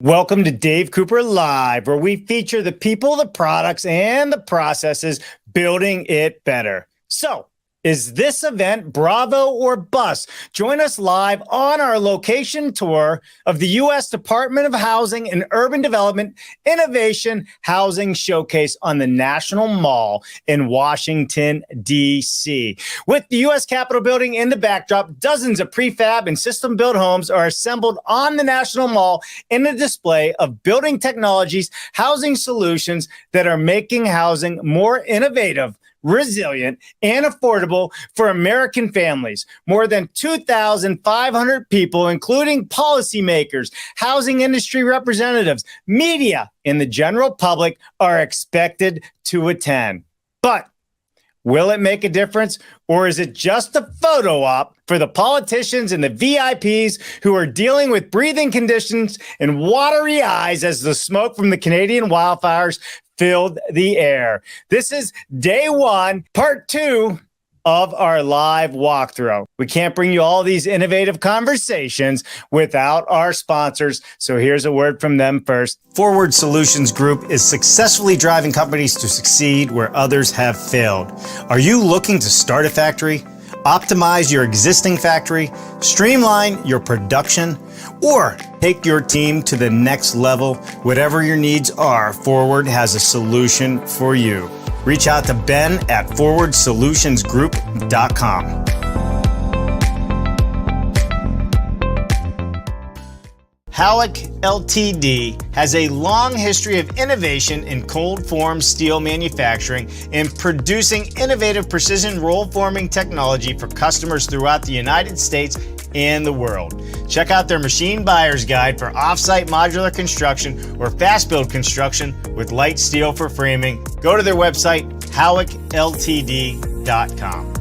Welcome to Dave Cooper Live, where we feature the people, the products, and the processes building it better. So, is this event Bravo or bust? Join us live on our location tour of the U.S. Department of Housing and Urban Development Innovation Housing Showcase on the National Mall in Washington, D.C. With the U.S. Capitol building in the backdrop, dozens of prefab and system-built homes are assembled on the National Mall in a display of building technologies, housing solutions that are making housing more innovative, resilient, and affordable for American families. More than 2,500 people, including policymakers, housing industry representatives, media, and the general public, are expected to attend. But will it make a difference, or is it just a photo op for the politicians and the VIPs who are dealing with breathing conditions and watery eyes as the smoke from the Canadian wildfires filled the air? This is day one, part two of our live walkthrough. We can't bring you all these innovative conversations without our sponsors, so here's a word from them first. Forward Solutions Group is successfully driving companies to succeed where others have failed. Are you looking to start a factory, optimize your existing factory, streamline your production, or take your team to the next level? Whatever your needs are, Forward has a solution for you. Reach out to Ben at forwardsolutionsgroup.com. Halleck Ltd. has a long history of innovation in cold form steel manufacturing and producing innovative precision roll forming technology for customers throughout the United States and the world. Check out their machine buyer's guide for off-site modular construction or fast build construction with light steel for framing. Go to their website, halleckltd.com.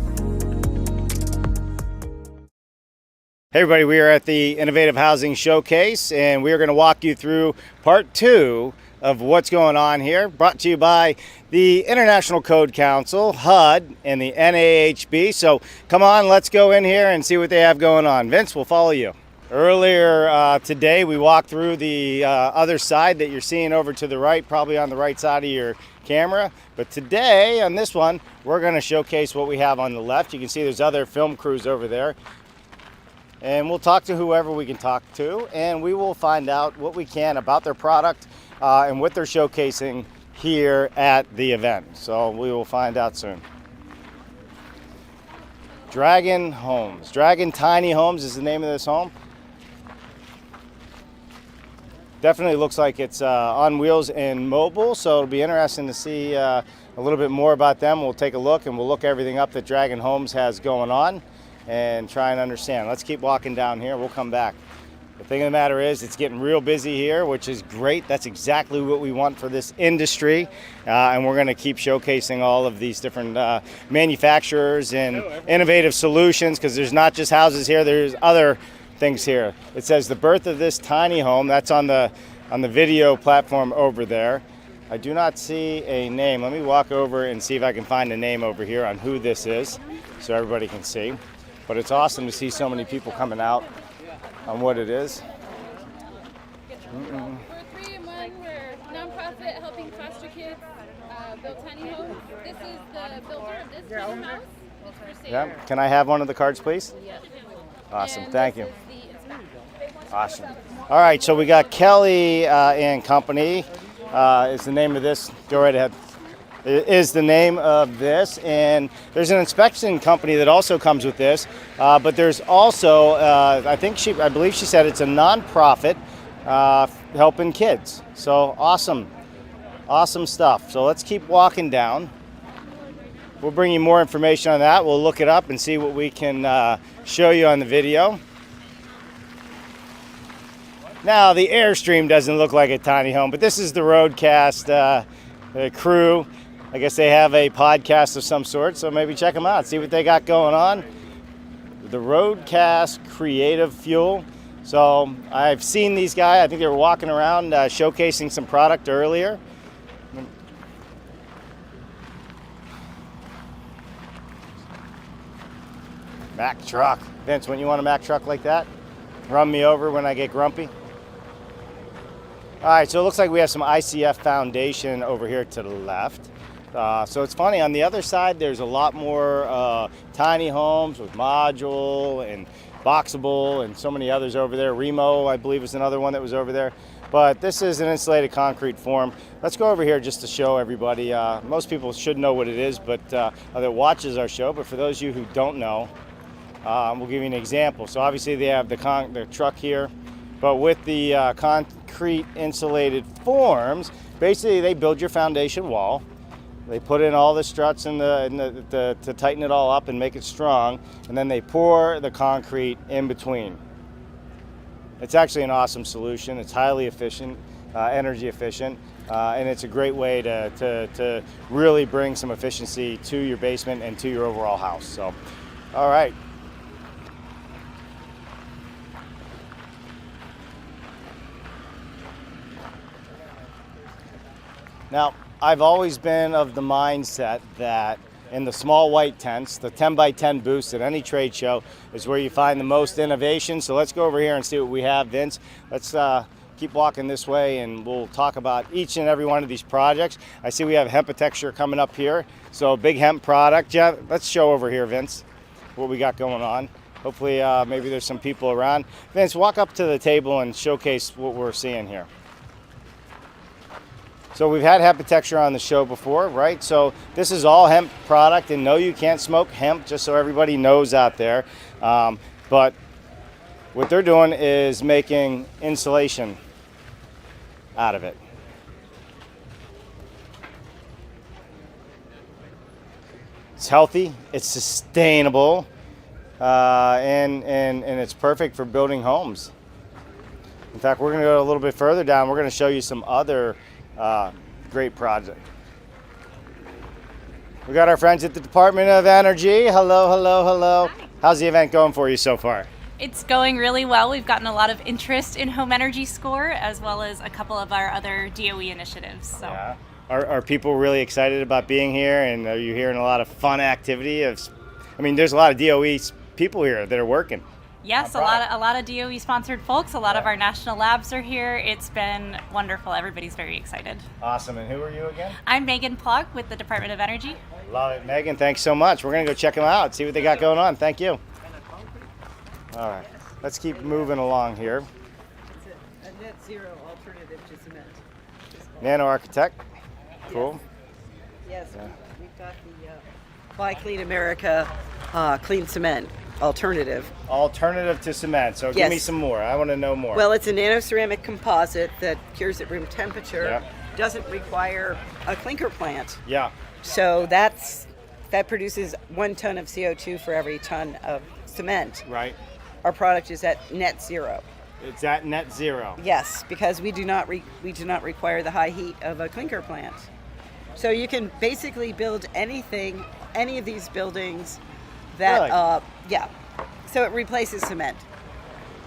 Hey everybody, we are at the Innovative Housing Showcase, and we are going to walk you through part two of what's going on here, brought to you by the International Code Council, HUD, and the NAHB. So come on, let's go in here and see what they have going on. Vince, we'll follow you. Earlier today, we walked through the other side that you're seeing over to the right, probably on the right side of your camera. But today, on this one, we're going to showcase what we have on the left. You can see there's other film crews over there. And we'll talk to whoever we can talk to, and we will find out what we can about their product and what they're showcasing here at the event. So we will find out soon. Dragon Homes. Dragon Tiny Homes is the name of this home. Definitely looks like it's on wheels and mobile, so it'll be interesting to see a little bit more about them. We'll take a look, and we'll look everything up that Dragon Homes has going on and try and understand. Let's keep walking down here. We'll come back. The thing of the matter is, it's getting real busy here, which is great. That's exactly what we want for this industry. And we're going to keep showcasing all of these different manufacturers and innovative solutions, because there's not just houses here, there's other things here. It says the birth of this tiny home. That's on the video platform over there. I do not see a name. Let me walk over and see if I can find a name over here on who this is so everybody can see. But it's awesome to see so many people coming out on what it is. We're 3-in-1. We're nonprofit helping foster kids build tiny homes. This is the builder of this tiny house. It's for sale. Yeah. Can I have one of the cards, please? Yeah. Awesome. And thank you. this is the inspector. Awesome. All right. So we got Kelly and Company is the name of this. Go right ahead. Is the name of this, and there's an inspection company that also comes with this, but there's also I believe she said it's a nonprofit helping kids. So awesome stuff. So let's keep walking down. We'll bring you more information on that. We'll look it up and see what we can show you on the video. Now the Airstream doesn't look like a tiny home, but this is the Roadcast crew. I guess they have a podcast of some sort, so maybe check them out, see what they got going on. The Roadcast Creative Fuel. So I've seen these guys. I think they were walking around showcasing some product earlier. Mack truck. Vince, when you want a Mack truck like that, run me over when I get grumpy. All right, so it looks like we have some ICF foundation over here to the left. So it's funny, on the other side, there's a lot more tiny homes with module and boxable and so many others over there. Remo, I believe, is another one that was over there. But this is an insulated concrete form. Let's go over here just to show everybody. Most people should know what it is, but that watches our show. But for those of you who don't know, we'll give you an example. So obviously they have the truck here, but with the concrete insulated forms, basically they build your foundation wall. They put in all the struts to tighten it all up and make it strong, and then they pour the concrete in between. It's actually an awesome solution. It's highly efficient, energy efficient, and it's a great way to really bring some efficiency to your basement and to your overall house. So, all right. Now, I've always been of the mindset that in the small white tents, the 10 by 10 booths at any trade show is where you find the most innovation. So let's go over here and see what we have, Vince. Let's keep walking this way and we'll talk about each and every one of these projects. I see we have hempitecture coming up here. So a big hemp product. Yeah, let's show over here, Vince, what we got going on. Hopefully maybe there's some people around. Vince, walk up to the table and showcase what we're seeing here. So we've had hempitecture on the show before, right? So this is all hemp product, and no, you can't smoke hemp, just so everybody knows out there. But what they're doing is making insulation out of it. It's healthy, it's sustainable, and it's perfect for building homes. In fact, we're going to go a little bit further down. We're going to show you some other great project. We got our friends at the Department of Energy. Hello, hello, hello. Hi. How's the event going for you so far? It's going really well. We've gotten a lot of interest in Home Energy Score as well as a couple of our other DOE initiatives. So. Yeah. Are people really excited about being here, and are you hearing a lot of fun activity? I mean, there's a lot of DOE people here that are working. Yes, a lot of DOE sponsored folks. A lot of our national labs are here. It's been wonderful. Everybody's very excited. Awesome. And who are you again? I'm Megan Plug with the Department of Energy. Love it, Megan. Thanks so much. We're going to go check them out, see what they got going on. Thank you. All right. Let's keep moving along here. It's a net zero alternative to cement. Nano Architect. Cool. Yes, we've got the Buy Clean America clean cement alternative. Alternative to cement. So give me some more. I want to know more. Well, it's a nanoceramic composite that cures at room temperature. Yep. Doesn't require a clinker plant. Yeah. So that produces 1 ton of CO2 for every ton of cement. Right. Our product is at net zero. It's at net zero. Yes, because we do not require the high heat of a clinker plant. So you can basically build anything, any of these buildings that Really? yeah. So it replaces cement.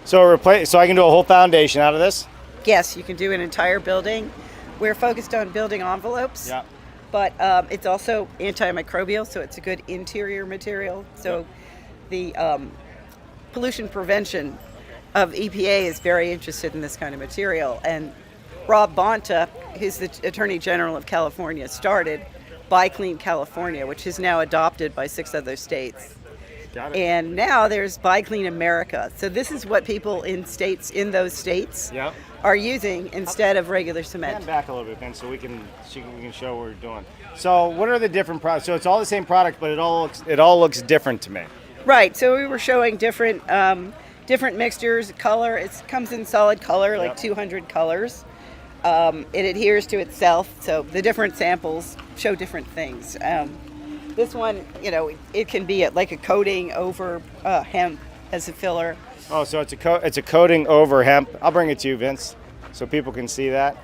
So I can do a whole foundation out of this? Yes, you can do an entire building. We're focused on building envelopes. Yeah. But it's also antimicrobial, so it's a good interior material. So the pollution prevention of EPA is very interested in this kind of material. And Rob Bonta, who's the Attorney General of California, started Buy Clean California, which is now adopted by 6 other states. Got it. And now there's Buy Clean America. So this is what people in those states Yep. are using instead of regular Stand cement. back a little bit, Ben, so we can show what we're doing. So what are the different products? So it's all the same product, but it all looks different to me. Right. So we were showing different mixtures, color. It comes in solid color, like Yep. 200 colors. It adheres to itself, so the different samples show different things. This one, it can be like a coating over hemp as a filler. Oh, so it's a coating over hemp. I'll bring it to you, Vince, so people can see that.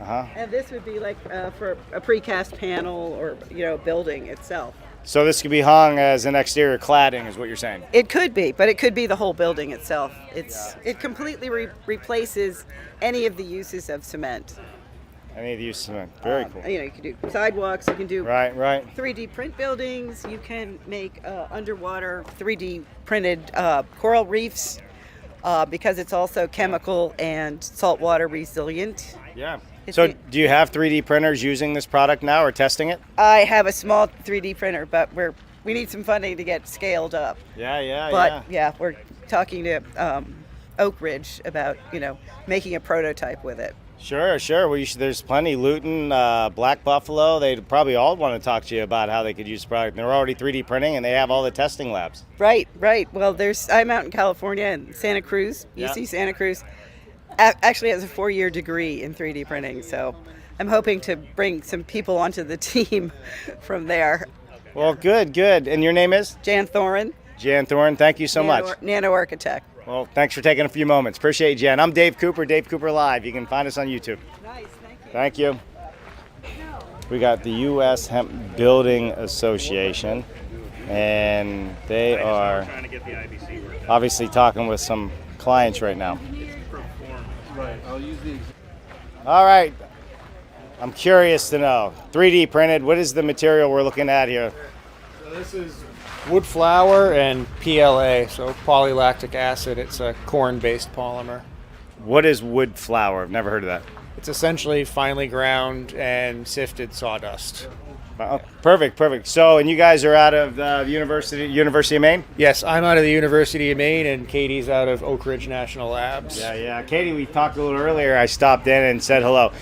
And this would be like for a precast panel or building itself. So this could be hung as an exterior cladding, is what you're saying? It could be, but it could be the whole building itself. It completely replaces any of the uses of cement. Any of the use of cement. Very cool. You can do sidewalks. You can do Right. 3D print buildings. You can make underwater 3D printed coral reefs. because it's also chemical and saltwater resilient. Yeah. It's So a- do you have 3D printers using this product now or testing it? I have a small 3D printer, but we need some funding to get scaled up. Yeah. But yeah, we're talking to Oak Ridge about making a prototype with it. Sure. Well, there's plenty. Luton, Black Buffalo, they'd probably all want to talk to you about how they could use the product. They're already 3D printing and they have all the testing labs. Right. Well, I'm out in California in Santa Cruz, Yeah. UC Santa Cruz. Actually has a 4-year degree in 3D printing, so I'm hoping to bring some people onto the team from there. Well, good. And your name is? Jan Thorin. Jan Thorne, thank you so much. Nano Architect. Well, thanks for taking a few moments. Appreciate you, Jan. I'm Dave Cooper Live. You can find us on YouTube. Nice, thank you. Thank you. We got the U.S. Hemp Building Association, and they are obviously talking with some clients right now. All right. I'm curious to know, 3D printed, what is the material we're looking at here? So this is wood flour and PLA, so polylactic acid. It's a corn-based polymer. What is wood flour? I've never heard of that. It's essentially finely ground and sifted sawdust. Oh, perfect. So, and you guys are out of the University of Maine? Yes, I'm out of the University of Maine, and Katie's out of Oak Ridge National Labs. Yeah. Katie, we talked a little earlier. I stopped in and said hello.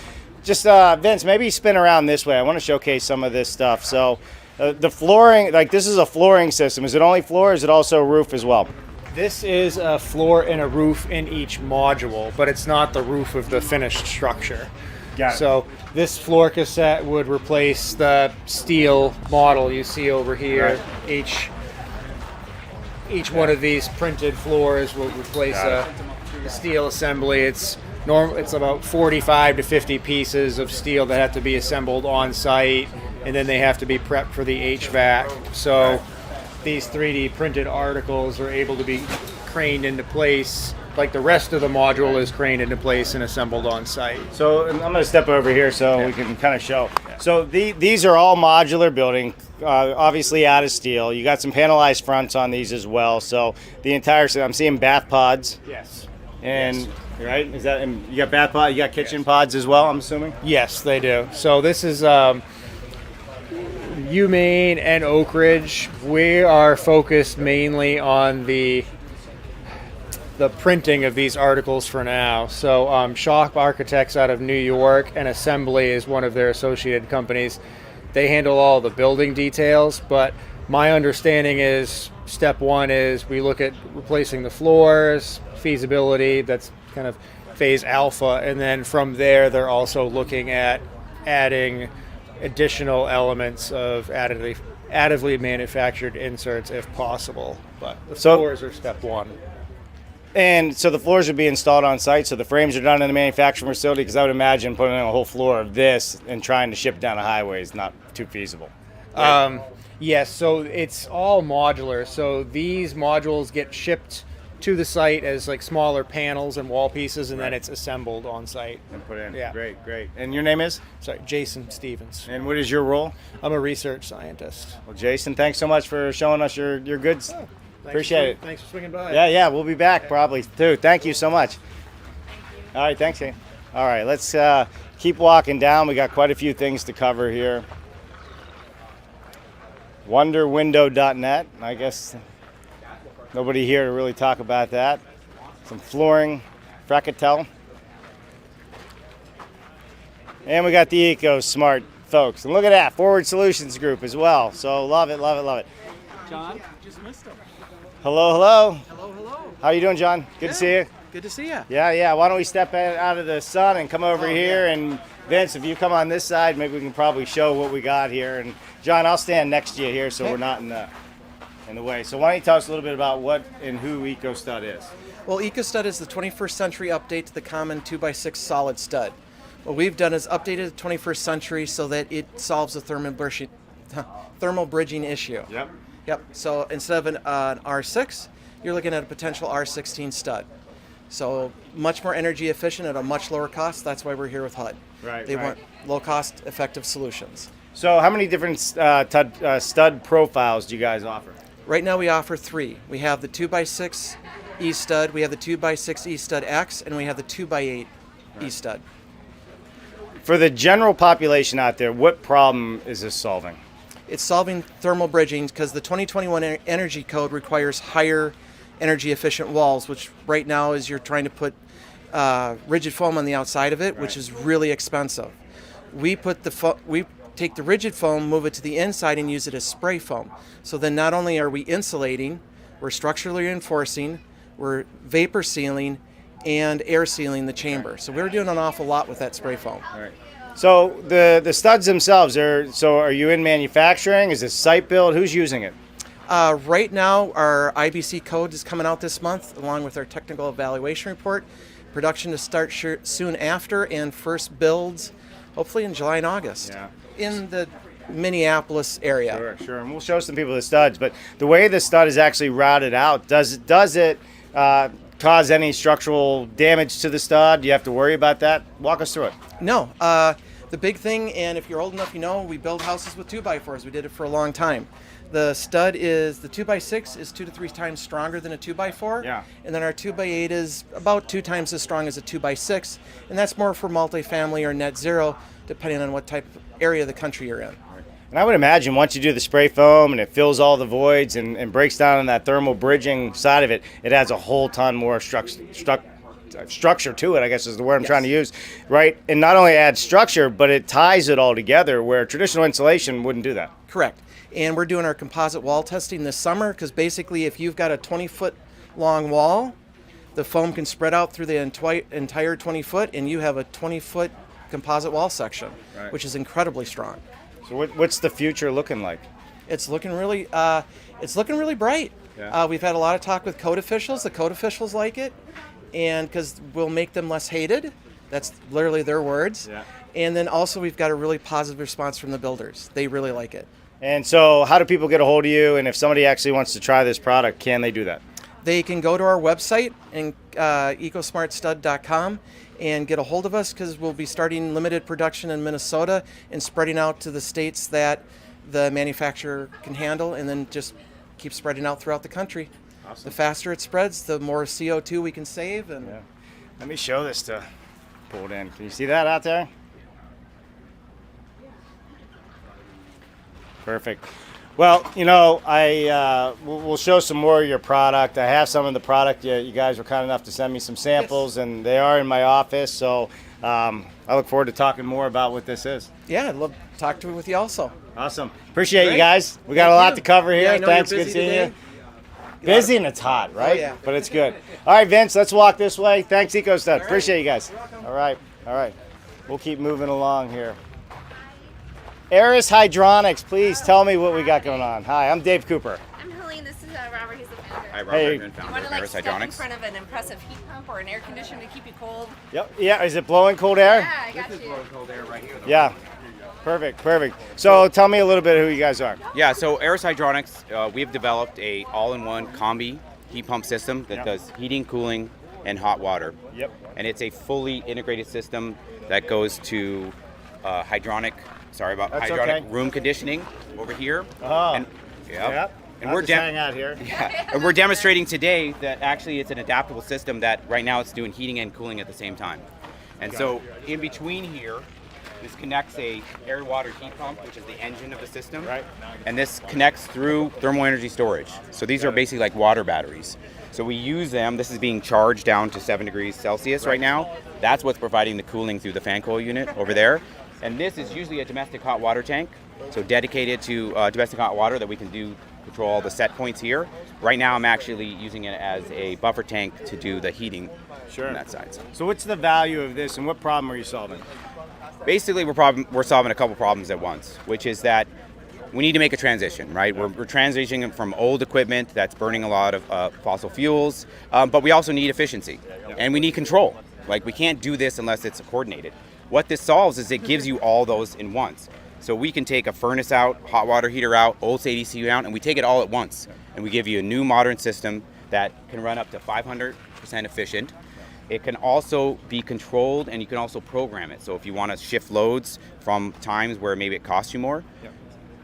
Just, Vince, maybe spin around this way. I want to showcase some of this stuff. So, the flooring, like this is a flooring system. Is it only floor or is it also roof as well? This is a floor and a roof in each module, but it's not the roof of the finished structure. Got it. So this floor cassette would replace the steel model you see over here. Right. Each one of these printed floors will replace a steel assembly. It's about 45 to 50 pieces of steel that have to be assembled on site, and then they have to be prepped for the HVAC. So these 3D printed articles are able to be craned into place like the rest of the module is craned into place and assembled on site. So I'm going to step over here so we can kind of show. So these are all modular building, obviously out of steel. You got some panelized fronts on these as well. So the entire, I'm seeing bath pods. Yes. And right, is that? And you got bath pod, you got kitchen pods as well, I'm assuming. Yes, they do. So this is UMaine and Oak Ridge. We are focused mainly on the printing of these articles for now. So Shop Architects out of New York and Assembly is one of their associated companies. They handle all the building details, but my understanding is step one is we look at replacing the floors, feasibility, that's kind of phase alpha, and then from there they're also looking at adding additional elements of additively manufactured inserts if possible. But the floors are step one. And so the floors would be installed on site, so the frames are done in the manufacturing facility, because I would imagine putting in a whole floor of this and trying to ship down a highway is not too feasible. Yes, so it's all modular. So these modules get shipped to the site as like smaller panels and wall pieces, and then it's assembled on site. And put in. Yeah. Great. And your name is? Sorry, Jason Stevens. And what is your role? I'm a research scientist. Well, Jason, thanks so much for showing us your goods. Appreciate it. Thanks for swinging by. Yeah, we'll be back probably too. Thank you so much. All right, thanks, Shane. All right, let's keep walking down. We got quite a few things to cover here. Wonderwindow.net. I guess nobody here to really talk about that. Some flooring, Fracatell. And we got the Eco Smart folks. And look at that, Forward Solutions Group as well. So love it. John, just missed him. Hello. Hello. How you doing, John? Good to see you. Good to see you. Yeah. Why don't we step out of the sun and come over here? And Vince, if you come on this side, maybe we can probably show what we got here. And John, I'll stand next to you here so we're not in the way. So why don't you tell us a little bit about what and who EcoStud is? Well, EcoStud is the 21st century update to the common 2x6 solid stud. What we've done is updated the 21st century so that it solves the thermal bridging issue. Yep. So instead of an R6, you're looking at a potential R16 stud. So much more energy efficient at a much lower cost. That's why we're here with HUD. They want low cost, effective solutions. So how many different stud profiles do you guys offer? Right now we offer 3. We have the 2x6 E-stud, we have the 2x6 E-stud X, and we have the 2x8 E-stud. For the general population out there, what problem is this solving? It's solving thermal bridging because the 2021 Energy Code requires higher energy efficient walls, which right now is you're trying to put rigid foam on the outside of it, which is really expensive. We take the rigid foam, move it to the inside, and use it as spray foam. So then not only are we insulating, we're structurally reinforcing, we're vapor sealing, and air sealing the chamber. So we're doing an awful lot with that spray foam. All right. So the studs themselves, are you in manufacturing? Is this site build? Who's using it? Right now, our IBC code is coming out this month, along with our technical evaluation report. Production to start soon after, and first builds hopefully in July and August in the Minneapolis area. Sure. And we'll show some people the studs. But the way the stud is actually routed out, does it cause any structural damage to the stud? Do you have to worry about that? Walk us through it. No. The big thing, and if you're old enough, you know, we build houses with 2x4s. We did it for a long time. The stud is, the 2x6 is 2 to 3 times stronger than a 2x4. Yeah. And then our 2x8 is about 2 times as strong as a 2x6. And that's more for multifamily or net zero, depending on what type of area of the country you're in. And I would imagine once you do the spray foam and it fills all the voids and breaks down on that thermal bridging side of it, it adds a whole ton more structure to it, I guess is the word I'm trying to use, right? And not only adds structure, but it ties it all together where traditional insulation wouldn't do that. Correct. And we're doing our composite wall testing this summer because basically if you've got a 20-foot long wall, the foam can spread out through the entire 20-foot and you have a 20-foot composite wall section, which is incredibly strong. So what's the future looking like? It's looking really bright. Yeah. We've had a lot of talk with code officials. The code officials like it, and because we'll make them less hated. That's literally their words. Yeah. And then also we've got a really positive response from the builders. They really like it. And so how do people get a hold of you? And if somebody actually wants to try this product, can they do that? They can go to our website and ecosmartstud.com and get a hold of us because we'll be starting limited production in Minnesota and spreading out to the states that the manufacturer can handle, and then just keep spreading out throughout the country. Awesome. The faster it spreads, the more CO2 we can save. And Let me show this to pull it in. Can you see that out there? Perfect. Well, you know, we'll show some more of your product. I have some of the product. You guys were kind enough to send me some samples, and they are in my office. So I look forward to talking more about what this is. Yeah, I'd love to talk to it with you also. Awesome. Appreciate you guys. We got Thank a lot you. to cover here. Yeah, I know Thanks. you're Good busy seeing today. you. Busy and it's hot, right? Oh, yeah. But it's good. All right, Vince, let's walk this way. Thanks, EcoStud. Appreciate you guys. All right. We'll keep moving along here. Aris Hydronics, please tell me what we got going on. Hi, I'm Dave Cooper. I'm Helene. This is Robert. He's the founder. Hi, Robert. Hey. I'm You founder want of to Aris step in Hydronics. front of an impressive heat pump or an air conditioner to keep you cold? Yep. Yeah, is it blowing cold air? Yeah, I got you. Cold air right here. Yeah. Perfect. So tell me a little bit who you guys are. Yeah, so Aris Hydronics, we've developed a all-in-one combi heat pump system that does heating, cooling, and hot water. Yep. And it's a fully integrated system that goes to hydronic room conditioning over here. Oh. And, Yep. And I'll we're just hang out here. and we're demonstrating today that actually it's an adaptable system that right now it's doing heating and cooling at the same time. And so in between here, this connects a air-water heat pump, which is the engine of the system. Right. And this connects through thermal energy storage. So these are basically like water batteries. So we use them. This is being charged down to 7 degrees Celsius right now. That's what's providing the cooling through the fan coil unit over there. And this is usually a domestic hot water tank, so dedicated to domestic hot water that we can control all the set points here. Right now I'm actually using it as a buffer tank to do the heating on that side. So what's the value of this and what problem are you solving? Basically, we're solving a couple problems at once, which is that we need to make a transition, right? We're transitioning from old equipment that's burning a lot of fossil fuels, but we also need efficiency, and we need control. Like, we can't do this unless it's coordinated. What this solves is it gives you all those in once. So we can take a furnace out, hot water heater out, old ADC out, and we take it all at once. And we give you a new modern system that can run up to 500% efficient. It can also be controlled, and you can also program it. So if you want to shift loads from times where maybe it costs you more,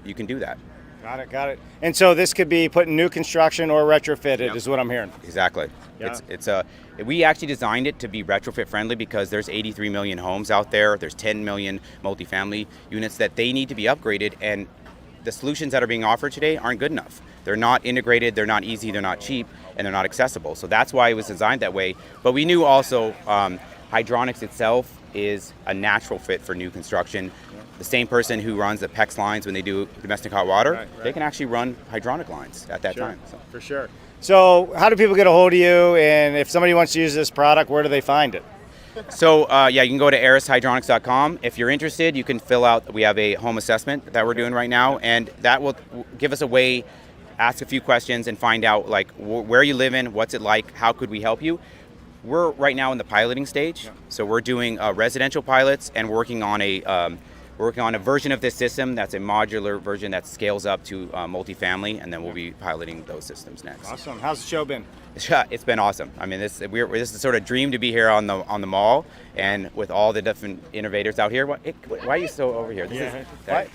you can do that. Got it. And so this could be put in new construction or retrofitted, is what I'm hearing. Exactly. Yeah. We actually designed it to be retrofit friendly because there's 83 million homes out there. There's 10 million multifamily units that they need to be upgraded, and the solutions that are being offered today aren't good enough. They're not integrated, they're not easy, they're not cheap, and they're not accessible. So that's why it was designed that way. But we knew also hydronics itself is a natural fit for new construction. The same person who runs the PEX lines when they do domestic hot water, they can actually run hydronic lines at that time. So. For sure. So how do people get a hold of you? And if somebody wants to use this product, where do they find it? So you can go to arishydronics.com. If you're interested, you can fill out, we have a home assessment that we're doing right now, and that will give us a way, ask a few questions and find out like where you live in, what's it like, how could we help you. We're right now in the piloting stage, so we're doing residential pilots and working on a version of this system that's a modular version that scales up to multifamily, and then we'll be piloting those systems next. Awesome. How's the show been? It's been awesome. I mean, this is sort of dream to be here on the mall, and with all the different innovators out here. Why are you so over here?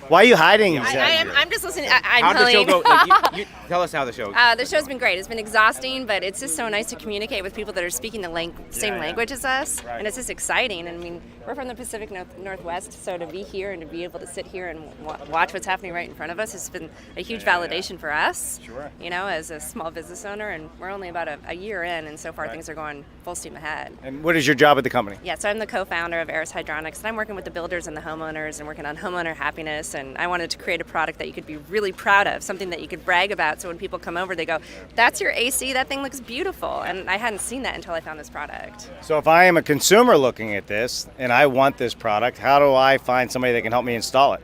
Why are you hiding? I'm just listening. I'm How'd the show Helene. go? Like, you tell us how the show. The show's been great. It's been exhausting, but it's just so nice to communicate with people that are speaking the same language as us, and it's just exciting. And I mean, we're from the Pacific Northwest, so to be here and to be able to sit here and watch what's happening right in front of us has been a huge validation for us. Sure. You know, as a small business owner, and we're only about a year in, and so far things are going full steam ahead. And what is your job at the company? Yeah, so I'm the co-founder of Aris Hydronics, and I'm working with the builders and the homeowners and working on homeowner happiness, and I wanted to create a product that you could be really proud of, something that you could brag about, so when people come over they go, that's your AC, that thing looks beautiful, and I hadn't seen that until I found this product. So if I am a consumer looking at this and I want this product, how do I find somebody that can help me install it?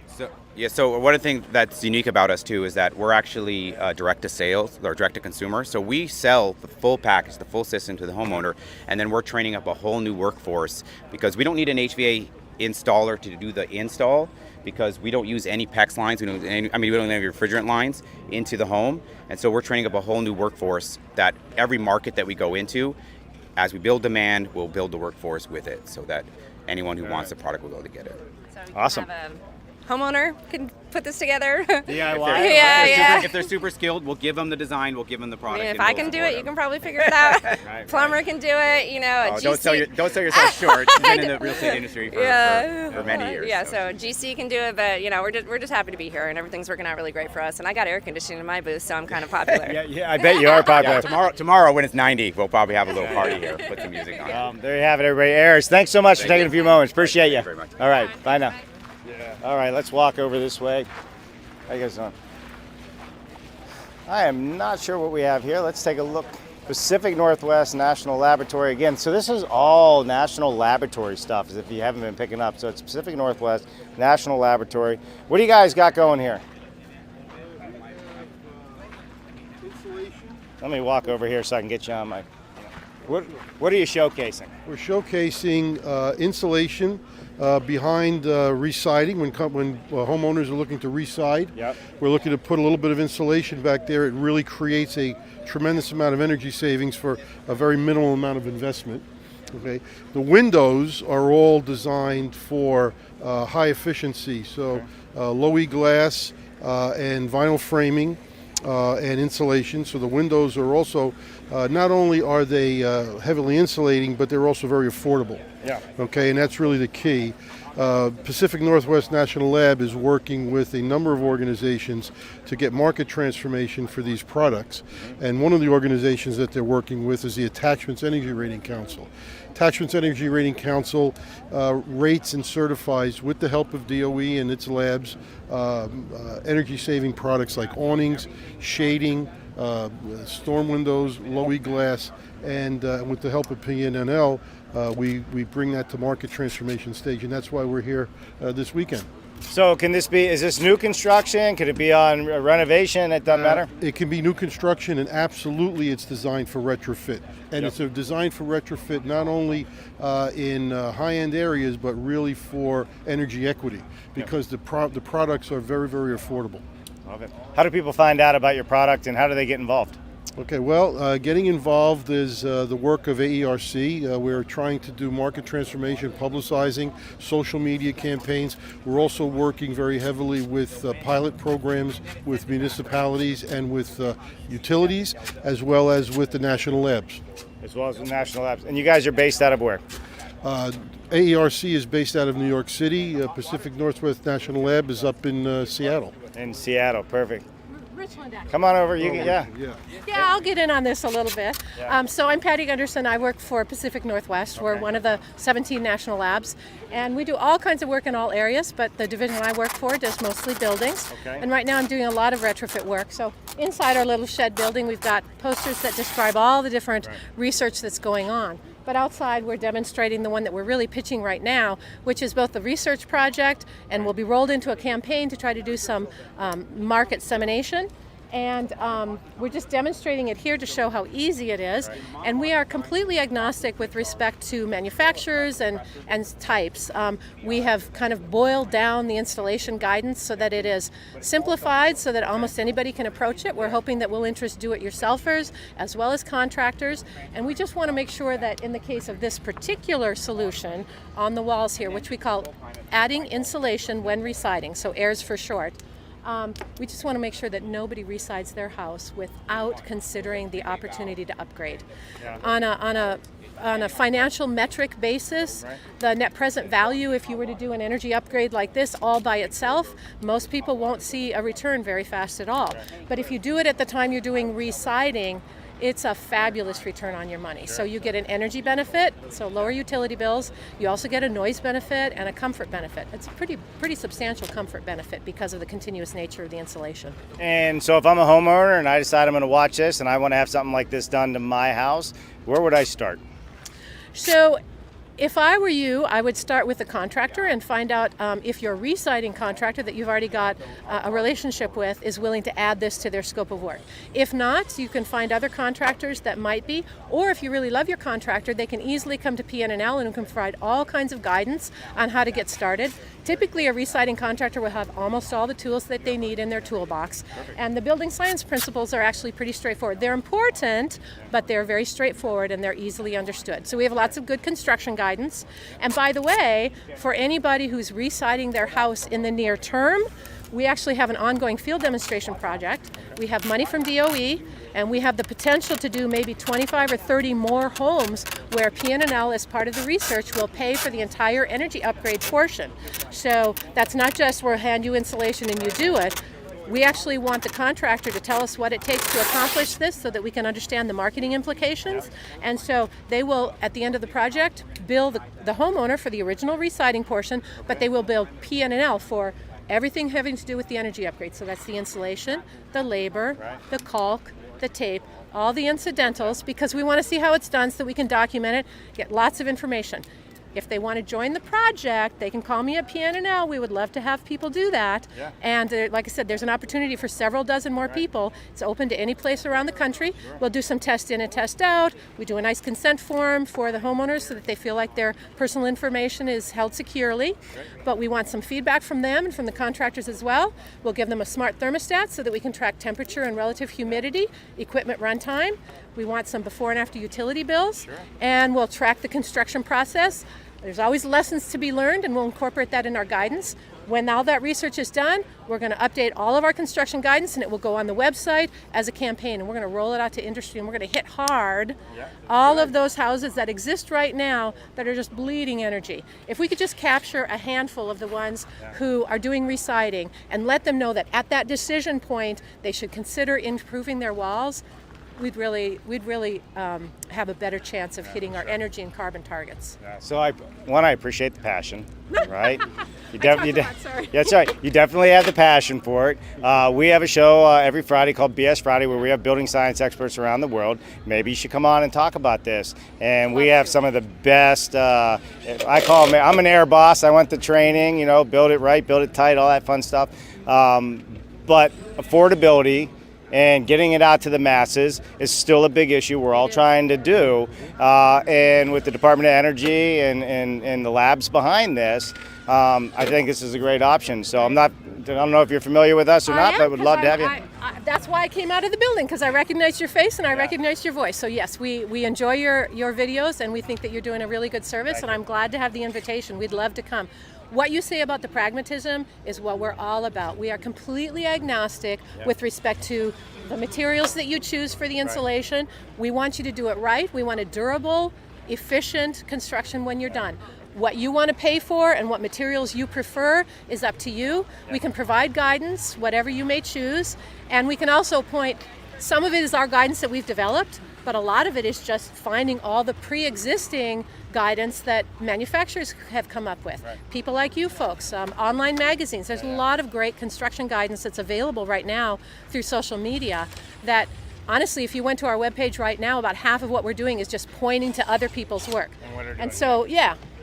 So one of the things that's unique about us too is that we're actually direct to sales or direct to consumer. So we sell the full package, the full system to the homeowner, and then we're training up a whole new workforce because we don't need an HVA installer to do the install because we don't use any PEX lines. We don't use any refrigerant lines into the home, and so we're training up a whole new workforce that every market that we go into, as we build demand, we'll build the workforce with it so that anyone who wants the product will be able to get it. So you Awesome. Have a homeowner can put this together. DIY. If they're super skilled, we'll give them the design, we'll give them the I product. mean, if and I we'll can do support it, you them. can probably figure it out. Right, Plumber can do it, you know. Oh, GC, don't sell yourself short. You've been in the real estate industry for many years. Yeah, so GC can do it, but you know, we're just happy to be here, and everything's working out really great for us. And I got air conditioning in my booth, so I'm kind of popular. Yeah, I bet you are popular. Tomorrow when it's 90, we'll probably have a little party here. Put some music on. There you have it, everybody. Aris, thanks so much for taking a few moments. Appreciate you. Thank you very much. All right, bye now. All right, let's walk over this way. How you guys doing? I am not sure what we have here. Let's take a look. Pacific Northwest National Laboratory again. So this is all National Laboratory stuff, as if you haven't been picking up. So it's Pacific Northwest National Laboratory. What do you guys got going here? Let me walk over here so I can get you on my. What are you showcasing? We're showcasing insulation behind residing when homeowners are looking to reside. Yep. We're looking to put a little bit of insulation back there. It really creates a tremendous amount of energy savings for a very minimal amount of investment. Okay. The windows are all designed for high efficiency, so low E glass and vinyl framing. And insulation. So the windows are also, not only are they heavily insulating, but they're also very affordable. Yeah. Okay, and that's really the key. Pacific Northwest National Lab is working with a number of organizations to get market transformation for these products. And one of the organizations that they're working with is the Attachments Energy Rating Council. Attachments Energy Rating Council rates and certifies, with the help of DOE and its labs, energy-saving products like awnings, shading, storm windows, low E glass, and with the help of PNNL, we bring that to market transformation stage, and that's why we're here this weekend. So is this new construction? Could it be on renovation? It doesn't matter? It can be new construction, and absolutely it's designed for retrofit. And it's designed for retrofit not only in high-end areas, but really for energy equity, because the products are very, very affordable. Love it. How do people find out about your product, and how do they get involved? Okay, well, getting involved is the work of AERC. We're trying to do market transformation, publicizing, social media campaigns. We're also working very heavily with pilot programs with municipalities and with utilities, as well as with the national labs. As well as the national labs. And you guys are based out of where? AERC is based out of New York City. Pacific Northwest National Lab is up in Seattle. In Seattle, perfect. Richland, actually. Come on over. Yeah. Yeah, I'll get in on this a little bit. So I'm Patty Gunderson. I work for Pacific Northwest. We're one of the 17 national labs, and we do all kinds of work in all areas, but the division I work for does mostly buildings. And right now I'm doing a lot of retrofit work. So inside our little shed building, we've got posters that describe all the different research that's going on. But outside, we're demonstrating the one that we're really pitching right now, which is both the research project and will be rolled into a campaign to try to do some market dissemination. And we're just demonstrating it here to show how easy it is. And we are completely agnostic with respect to manufacturers and types. We have kind of boiled down the installation guidance so that it is simplified so that almost anybody can approach it. We're hoping that we'll interest do-it-yourselfers as well as contractors. And we just want to make sure that in the case of this particular solution on the walls here, which we call adding insulation when residing, so AIRS for short, we just want to make sure that nobody resides their house without considering the opportunity to upgrade. On a financial metric basis, the net present value, if you were to do an energy upgrade like this all by itself, most people won't see a return very fast at all. But if you do it at the time you're doing residing, it's a fabulous return on your money. So you get an energy benefit, so lower utility bills. You also get a noise benefit and a comfort benefit. It's a pretty substantial comfort benefit because of the continuous nature of the insulation. And so if I'm a homeowner and I decide I'm going to watch this and I want to have something like this done to my house, where would I start? So if I were you, I would start with the contractor and find out if your residing contractor that you've already got a relationship with is willing to add this to their scope of work. If not, you can find other contractors that might be, or if you really love your contractor, they can easily come to PN&L and can provide all kinds of guidance on how to get started. Typically, a residing contractor will have almost all the tools that they need in their toolbox. And the building science principles are actually pretty straightforward. They're important, but they're very straightforward and they're easily understood. So we have lots of good construction guidance. And by the way, for anybody who's residing their house in the near term, we actually have an ongoing field demonstration project. We have money from DOE, and we have the potential to do maybe 25 or 30 more homes where PN&L, as part of the research, will pay for the entire energy upgrade portion. So that's not just we'll hand you insulation and you do it. We actually want the contractor to tell us what it takes to accomplish this so that we can understand the marketing implications. And so they will, at the end of the project, bill the homeowner for the original residing portion, but they will bill PN&L for everything having to do with the energy upgrade. So that's the insulation, the labor, the caulk, the tape, all the incidentals, because we want to see how it's done so that we can document it, get lots of information. If they want to join the project, they can call me at PN&L. We would love to have people do that. And like I said, there's an opportunity for several dozen more people. It's open to any place around the country. We'll do some test in and test out. We do a nice consent form for the homeowners so that they feel like their personal information is held securely. But we want some feedback from them and from the contractors as well. We'll give them a smart thermostat so that we can track temperature and relative humidity, equipment runtime. We want some before and after utility bills, and we'll track the construction process. There's always lessons to be learned, and we'll incorporate that in our guidance. When all that research is done, we're going to update all of our construction guidance, and it will go on the website as a campaign, and we're going to roll it out to industry, and we're going to hit hard all of those houses that exist right now that are just bleeding energy. If we could just capture a handful of the ones who are doing residing and let them know that at that decision point they should consider improving their walls, we'd really have a better chance of hitting our energy and carbon targets. So I appreciate the passion, right? Sorry. That's right. You definitely have the passion for it. We have a show every Friday called BS Friday where we have building science experts around the world. Maybe you should come on and talk about this. And we have some of the best, I call them, I'm an air boss. I went to training, build it right, build it tight, all that fun stuff. But affordability and getting it out to the masses is still a big issue we're all trying to do. And with the Department of Energy and the labs behind this, I think this is a great option. So I'm not don't know if you're familiar with us or not, but would love to have you. That's why I came out of the building, because I recognized your face and I recognized your voice. So yes, we enjoy your videos, and we think that you're doing a really good service, and I'm glad to have the invitation. We'd love to come. What you say about the pragmatism is what we're all about. We are completely agnostic with respect to the materials that you choose for the insulation. We want you to do it right. We want a durable, efficient construction when you're done. What you want to pay for and what materials you prefer is up to you. We can provide guidance, whatever you may choose, and we can also point, some of it is our guidance that we've developed, but a lot of it is just finding all the pre-existing guidance that manufacturers have come up with. People like you folks, online magazines, there's a lot of great construction guidance that's available right now through social media that honestly, if you went to our webpage right now, about half of what we're doing is just pointing to other people's work. And so,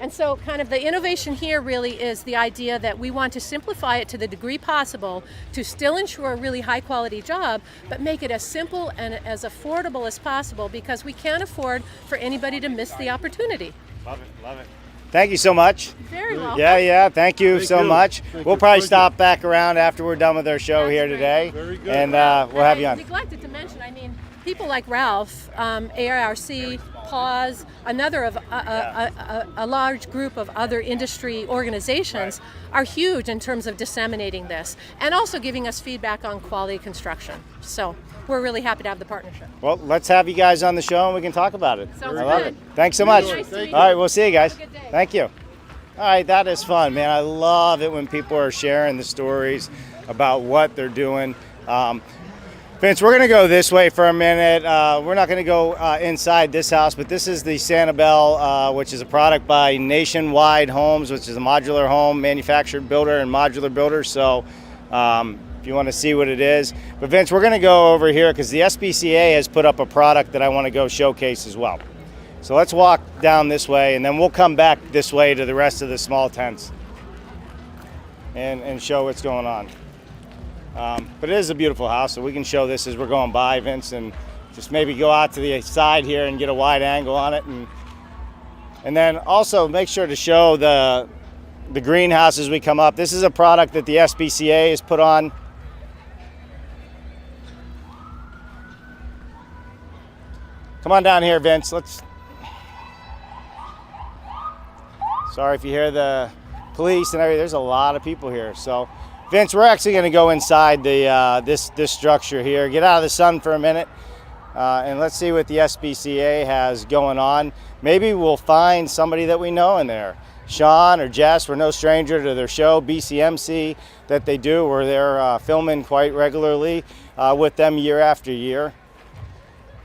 and so kind of the innovation here really is the idea that we want to simplify it to the degree possible to still ensure a really high quality job, but make it as simple and as affordable as possible, because we can't afford for anybody to miss the opportunity. Love it, love it. Thank you so much. Very welcome. Yeah, thank you so much. Thank We'll you. probably Thank stop back around after we're done with our show That's here great. today. Very good. And we'll have you I on. neglected to mention, I mean, people like Ralph, ARRC, PAWS, another of a large group of other industry organizations are huge in terms of disseminating this and also giving us feedback on quality construction. So we're really happy to have the partnership. Well, let's have you guys on the show and we can talk about it. Sounds I love good. it. Thanks so much. Nice to meet you. All right, we'll see you guys. Have a good day. Thank you. All right, that is fun, man. I love it when people are sharing the stories about what they're doing. Vince, we're going to go this way for a minute. We're not going to go inside this house, but this is the Sanibel, which is a product by Nationwide Homes, which is a modular home manufactured builder and modular builder. So if you want to see what it is. But Vince, we're going to go over here because the SBCA has put up a product that I want to go showcase as well. So let's walk down this way, and then we'll come back this way to the rest of the small tents and show what's going on. But it is a beautiful house, so we can show this as we're going by, Vince, and just maybe go out to the side here and get a wide angle on it. And then also make sure to show the greenhouse as we come up. This is a product that the SBCA has put on. Come on down here, Vince. Sorry if you hear the police and everything. There's a lot of people here. So, Vince, we're actually going to go inside the this structure here, get out of the sun for a minute, and let's see what the SBCA has going on. Maybe we'll find somebody that we know in there. Sean or Jess, we're no stranger to their show, BCMC, that they do, where they're filming quite regularly with them year after year.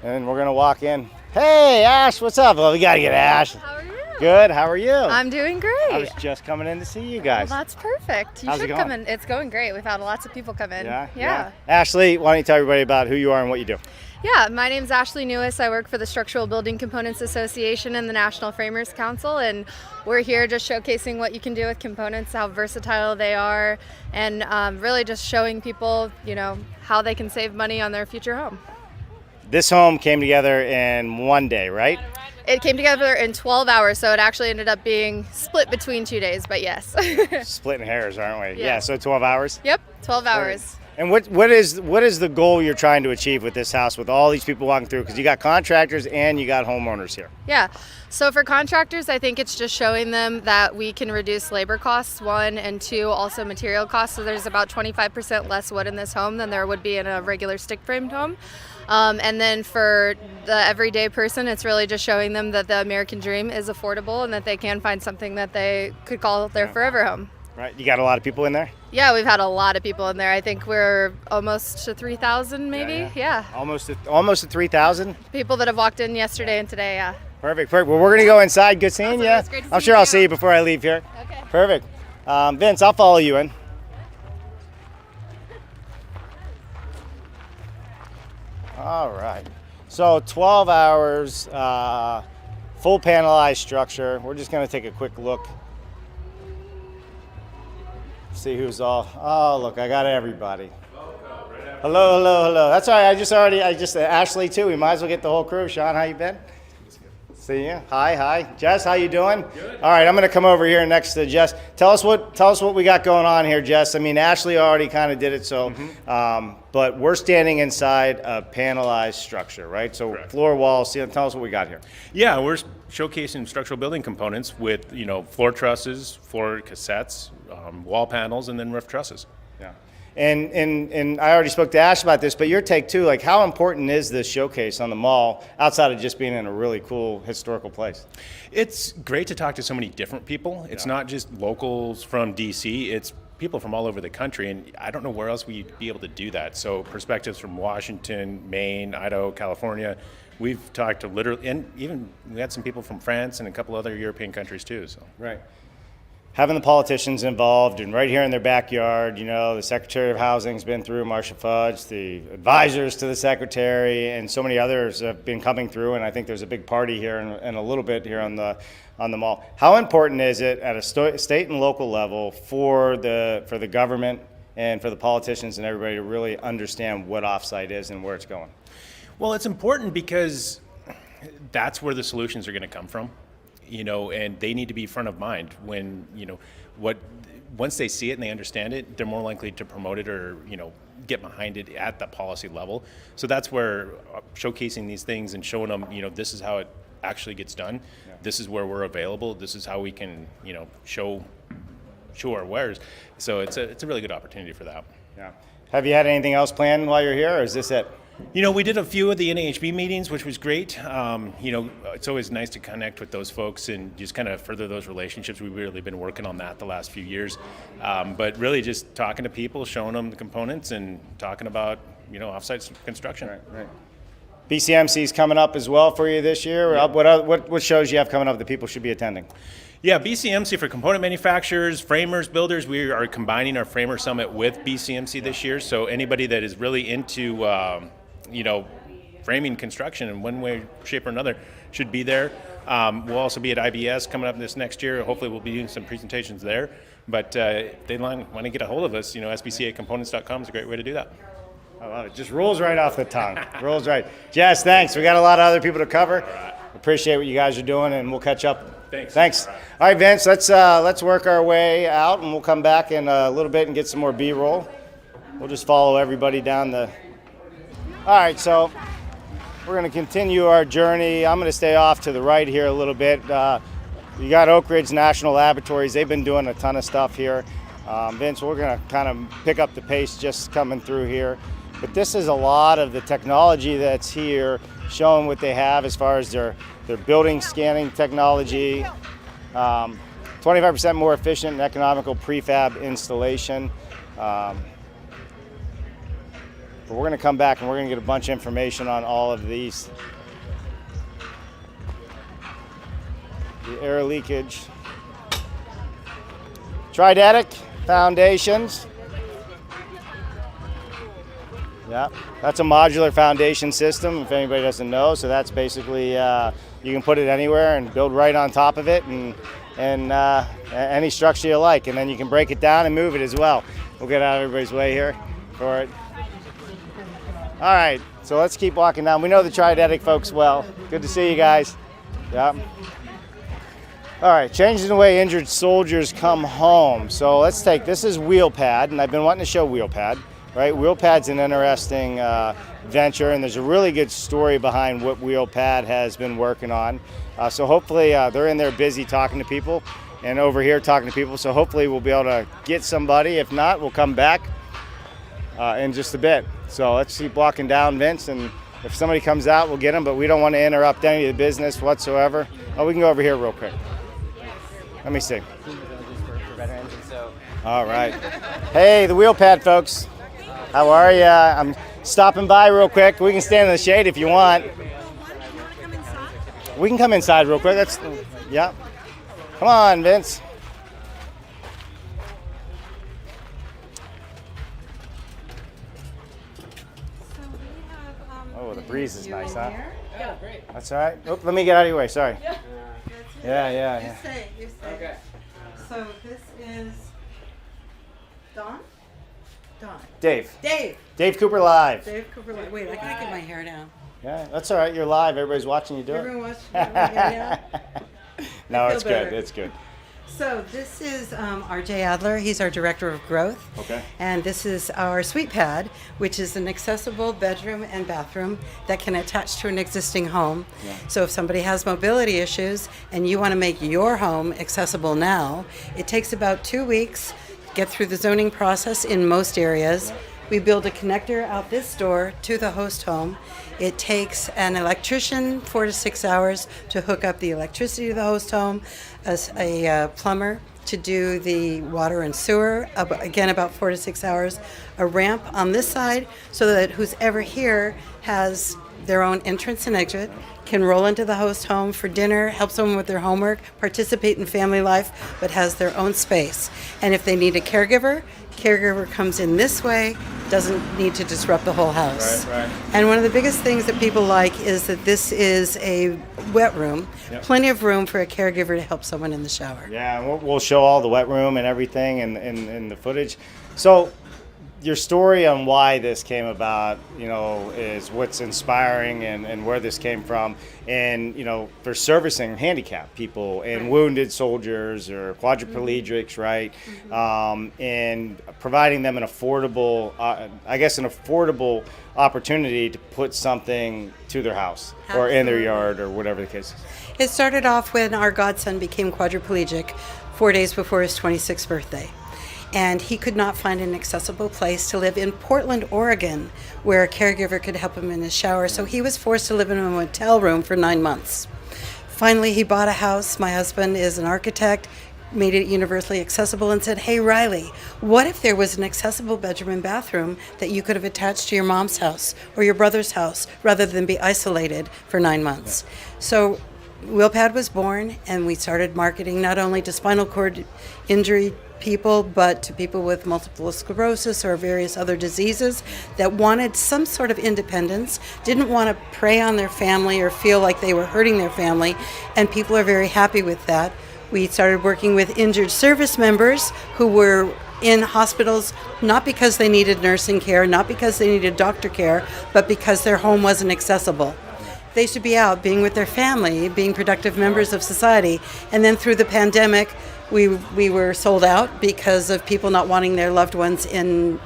And we're going to walk in. Hey, Ash, what's up? Well, we got to get Ash. How are you? Good. How are you? I'm doing great. I was just coming in to see you guys. Well, that's perfect. You How's it should going? come in. It's going great. We've had lots of people come in. Yeah. Ashley, why don't you tell everybody about who you are and what you do? Yeah, my name's Ashley Newis. I work for the Structural Building Components Association and the National Framers Council, and we're here just showcasing what you can do with components, how versatile they are, and really just showing people, how they can save money on their future home. This home came together in one day, right? It came together in 12 hours, so it actually ended up being split between 2 days, but yes. Splitting hairs, aren't we? Yeah. So 12 hours? Yep, 12 hours. And what is the goal you're trying to achieve with this house, with all these people walking through? Because you got contractors and you got homeowners here. Yeah, so for contractors, I think it's just showing them that we can reduce labor costs, one, and two, also material costs. So there's about 25% less wood in this home than there would be in a regular stick framed home. And then for the everyday person, it's really just showing them that the American dream is affordable and that they can find something that they could call their forever home. Right. You got a lot of people in there? Yeah, we've had a lot of people in there. I think we're almost to 3,000 maybe. Yeah. Almost at 3,000? People that have walked in yesterday and today, yeah. Perfect. Well, we're going to go inside. Good seeing you. It's great to I'm see sure you I'll too. see you before I leave here. Okay. Perfect. Vince, I'll follow you in. All right. So 12 hours, full panelized structure. We're just going to take a quick look. See who's all. Oh, look, I got everybody. Hello. That's all right. I just Ashley too. We might as well get the whole crew. Sean, how you been? See ya. Hi. Jess, how you doing? Good. All right, I'm going to come over here next to Jess. Tell us what we got going on here, Jess. I mean, Ashley already kind of did it, so, but we're standing inside a panelized structure, right? So Correct. floor, wall, ceiling. Tell us what we got here. Yeah, we're showcasing structural building components with, floor trusses, floor cassettes, wall panels, and then roof trusses. Yeah. And I already spoke to Ash about this, but your take too, like how important is this showcase on the mall outside of just being in a really cool historical place? It's great to talk to so many different people. It's not just locals from DC, it's people from all over the country, and I don't know where else we'd be able to do that. So perspectives from Washington, Maine, Idaho, California. We've talked to literally, and even we had some people from France and a couple other European countries too. So. Right. Having the politicians involved and right here in their backyard, the Secretary of Housing's been through, Marcia Fudge, the advisors to the Secretary, and so many others have been coming through, and I think there's a big party here and a little bit here on the mall. How important is it at a state and local level for the government and for the politicians and everybody to really understand what offsite is and where it's going? Well, it's important because that's where the solutions are going to come from. And they need to be front of mind when, once they see it and they understand it, they're more likely to promote it or, get behind it at the policy level. So that's where showcasing these things and showing them, this is how it actually gets done. Yeah. This is where we're available. This is how we can, show our wares. So it's a really good opportunity for that. Yeah. Have you had anything else planned while you're here, or is this it? We did a few of the NAHB meetings, which was great. It's always nice to connect with those folks and just kind of further those relationships. We've really been working on that the last few years. But really just talking to people, showing them the components and talking about, offsite construction. Right. BCMC's coming up as well for you this year. Yeah. What shows you have coming up that people should be attending? Yeah, BCMC for component manufacturers, framers, builders. We are combining our Framer Summit with BCMC this year. So anybody that is really into, framing construction in one way, shape, or another should be there. We'll also be at IBS coming up this next year. Hopefully we'll be doing some presentations there. But if they want to get a hold of us, sbcacomponents.com is a great way to do that. I love it. Just rolls right off the tongue. Rolls right. Jess, thanks. We got a lot of other people to cover. Right. Appreciate what you guys are doing, and we'll catch up. Thanks. All right, Vince, let's work our way out, and we'll come back in a little bit and get some more B-roll. We'll just follow everybody down the... All right, so we're going to continue our journey. I'm going to stay off to the right here a little bit. You got Oak Ridge National Laboratories. They've been doing a ton of stuff here. Vince, we're going to kind of pick up the pace just coming through here. But this is a lot of the technology that's here, showing what they have as far as their building scanning technology, 25% more efficient and economical prefab installation. But we're going to come back and we're going to get a bunch of information on all of these. The air leakage. Tridetic foundations. Yeah, that's a modular foundation system, if anybody doesn't know. So that's basically, you can put it anywhere and build right on top of it and any structure you like. And then you can break it down and move it as well. We'll get out of everybody's way here for it. All right, so let's keep walking down. We know the Tridetic folks well. Good to see you guys. Yeah. All right, changing the way injured soldiers come home. So let's take, this is WheelPad, and I've been wanting to show WheelPad. Right, WheelPad's an interesting venture, and there's a really good story behind what WheelPad has been working on. So hopefully they're in there busy talking to people, and over here talking to people. So hopefully we'll be able to get somebody. If not, we'll come back in just a bit. So let's keep walking down, Vince, and if somebody comes out, we'll get them. But we don't want to interrupt any of the business whatsoever. Oh, we can go over here real quick. Let me see. All right. Hey, the WheelPad folks. How are you? I'm stopping by real quick. We can stand in the shade if you want. We can come inside real quick. Yeah. Come on, Vince. Oh, the breeze is nice, huh? Yeah, great. That's all right. Oh, let me get out of your way. Sorry. Yeah. You stay. Okay. So this is Don? Dave. Dave. Dave Cooper Live. Dave Cooper Live. Wait, I gotta get my hair down. Yeah, that's all right. You're live. Everybody's watching you do Everyone it. watching now? No, I feel it's better. good. It's good. So this is RJ Adler. He's our Director of Growth. Okay. And this is our Suite Pad, which is an accessible bedroom and bathroom that can attach to an existing home. Yeah. So if somebody has mobility issues and you want to make your home accessible now, it takes about 2 weeks to get through the zoning process in most areas. We build a connector out this door to the host home. It takes an electrician 4 to 6 hours to hook up the electricity to the host home, a plumber to do the water and sewer, again about 4 to 6 hours, a ramp on this side so that who's ever here has their own entrance and exit, can roll into the host home for dinner, help someone with their homework, participate in family life, but has their own space. And if they need a caregiver comes in this way, doesn't need to disrupt the whole house. Right. And one of the biggest things that people like is that this is a wet room, plenty of room for a caregiver to help someone in the shower. Yeah, we'll show all the wet room and everything in the footage. So your story on why this came about, is what's inspiring and where this came from. And, for servicing handicapped people and wounded soldiers or quadriplegics, right? And providing them an affordable, opportunity to put something to their house or in their yard or whatever the case is. It started off when our godson became quadriplegic 4 days before his 26th birthday. And he could not find an accessible place to live in Portland, Oregon, where a caregiver could help him in his shower. So he was forced to live in a motel room for 9 months. Finally, he bought a house. My husband is an architect, made it universally accessible and said, "Hey, Riley, what if there was an accessible bedroom and bathroom that you could have attached to your mom's house or your brother's house rather than be isolated for 9 months?" So WheelPad was born, and we started marketing not only to spinal cord injury people, but to people with multiple sclerosis or various other diseases that wanted some sort of independence, didn't want to prey on their family or feel like they were hurting their family, and people are very happy with that. We started working with injured service members who were in hospitals not because they needed nursing care, not because they needed doctor care, but because their home wasn't accessible. They should be out being with their family, being productive members of society. And then through the pandemic, we were sold out because of people not wanting their loved ones in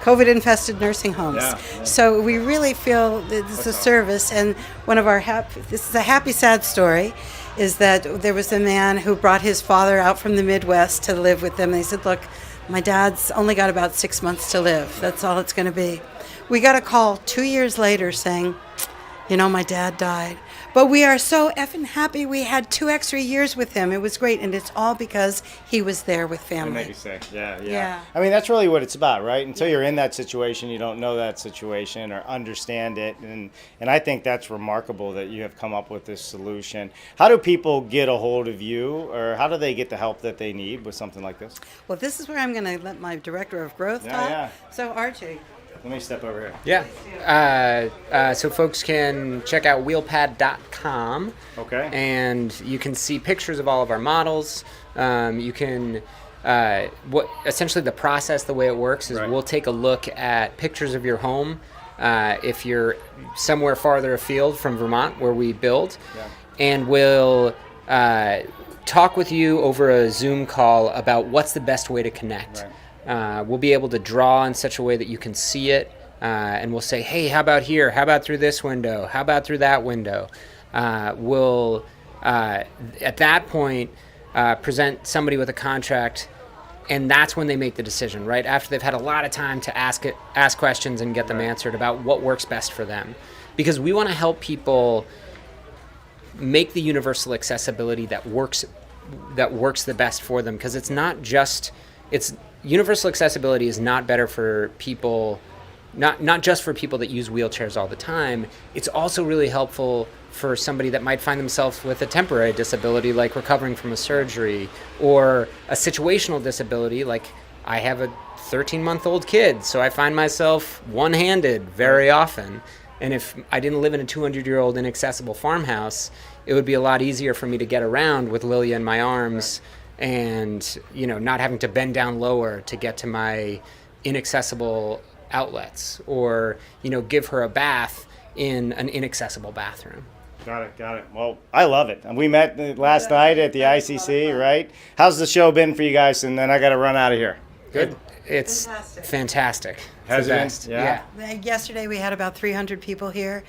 COVID-infested nursing homes. Yeah. So we really feel that this is a service. And one of our this is a happy, sad story, is that there was a man who brought his father out from the Midwest to live with them. And he said, "Look, my dad's only got about 6 months to live. That's all it's going to be." We got a call 2 years later saying, "My dad died." But we are so effing happy we had 2 extra years with him. It was great, and it's all because he was there with They family. make you sick. Yeah. Yeah. I mean, that's really what it's about, right? Until you're in that situation, you don't know that situation or understand it. And I think that's remarkable that you have come up with this solution. How do people get a hold of you, or how do they get the help that they need with something like this? Well, this is where I'm going to let my Director of Growth talk. Yeah. So, Archie. Let me step over here. Yeah. So folks can check out wheelpad.com. Okay. And you can see pictures of all of our models. You can, essentially the process, the way it works is we'll take a look at pictures of your home if you're somewhere farther afield from Vermont where we build. Yeah. And we'll talk with you over a Zoom call about what's the best way to connect. Right. We'll be able to draw in such a way that you can see it, and we'll say, "Hey, how about here? How about through this window? How about through that window?" We'll, at that point, present somebody with a contract, and that's when they make the decision, right? After they've had a lot of time to ask questions and get them answered about what works best for them. Because we want to help people make the universal accessibility that works the best for them, because universal accessibility is not better for people, not just for people that use wheelchairs all the time. It's also really helpful for somebody that might find themselves with a temporary disability, like recovering from a surgery, or a situational disability, like I have a 13-month-old kid, so I find myself one-handed very often. And if I didn't live in a 200-year-old inaccessible farmhouse, it would be a lot easier for me to get around with Lilia in my arms. And not having to bend down lower to get to my inaccessible outlets, or give her a bath in an inaccessible bathroom. Got it, got it. Well, I love it. We met last night at the ICC, right? How's the show been for you guys? And then I got to run out of here. Good? It's fantastic. Has the it been? best. Yeah. Yesterday we had about 300 people here,